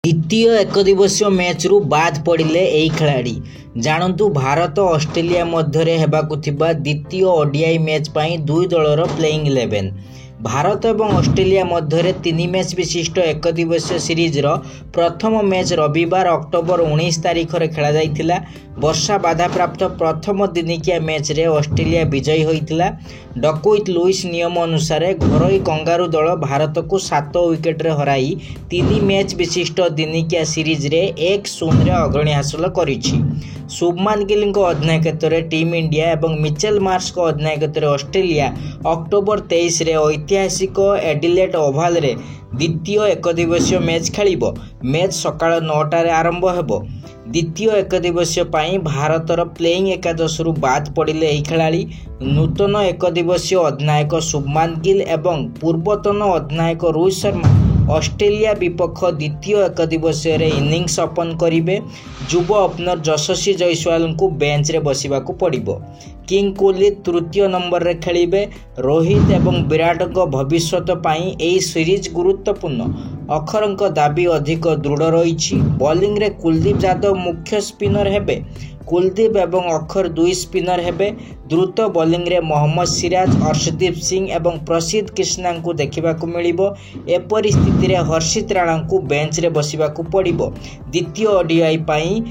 द्वितीय एकदिवसीय मैच रु बाद पड़े यही खिलाड़ी जानतु भारत ऑस्ट्रेलिया मध्य हेबाकु थिबा द्वितीय ओडीआई मैच पाई दुई दलर प्लेइंग 11 भारत और ऑस्ट्रेलिया मध्य 3 मैच विशिष्ट एक दिवसीय सीरीज रो प्रथम मैच रविवार अक्टोबर 19 तारिख रे खेला जाइथिला। वर्षा बाधा प्राप्त प्रथम दिनिकिया मैच रे ऑस्ट्रेलिया विजयी होइथिला। डकउइथ लुइस नियम अनुसार घरोई कंगारू दल भारत को 7 विकेट रे हराई 3 मैच विशिष्ट दिनिकिया सीरीज रे 1-0 रे अग्रणी हासिल करिछि। शुभमान गिल अधिनायकत्व टीम इंडिया और मिचेल मार्श को अधिनायकत्व ऑस्ट्रेलिया अक्टोबर 23 रे ऐतिहासिक एडिलेड ओभाल रे द्वितीय एकदिवसीय मैच खेलिबो। मैच सकाळ 9 रे आरंभ हेबो। द्वितीय एकदिवसीय पाई भारतर प्लेइंग एकादश रु बाद पड़े यही खिलाड़ी नूतन एकदिवसीय अधिनायक शुभमान गिल एवं पूर्वतन अधिनायक रोहित शर्मा ऑस्ट्रेलिया विपक्ष द्वितीय एकदिवसीय इनिंग्स ओपन करेंगे। युव ओपनर यशस्वी जयसवाल को बेंच रे बसिबाकू पड़िबो। किंग कोहली तृतीय नंबर रे खेलिबे। रोहित एवं विराट भविष्यत पाई एही सीरीज गुरुत्वपूर्ण। अक्षर दाबी अधिक दृढ़ रही। बॉलिंग रे कुलदीप यादव मुख्य स्पिनर हेबे। कुलदीप एवं अक्षर दुई स्पिनर हेबे। द्रुत बॉलिंग रे मोहम्मद सिराज अर्शदीप सिंह एवं प्रसिद्ध कृष्णा को देखा मिलिबो। ए परिस्थिति रे हर्षित राणा को बेंच रे बसिबाकू पड़िबो। द्वितीय ओडीआई पाई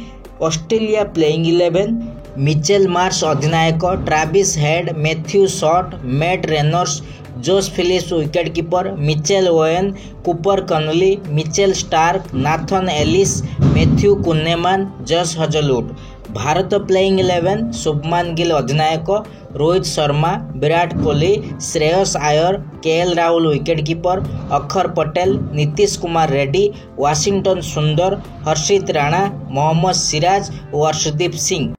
ऑस्ट्रेलिया प्लेइंग 11 मिचेल मार्श अधिनायक, Travis Head, Matthew Short, Matt Renshaw, Josh Philippe wicket keeper, Mitchell Owen, Cooper Connolly, Mitchell Starc, Nathan Ellis, Matthew Kuhnemann, Josh Hazlewood. भारत प्लेइंग 11 शुभमान गिल अधिनायक, Rohit Sharma, Virat Kohli, Shreyas Iyer, KL Rahul wicket keeper, Axar Patel, Nitish Kumar Reddy, Washington Sundar, Harshit Rana, Mohammad Siraj और अर्शदीप सिंह।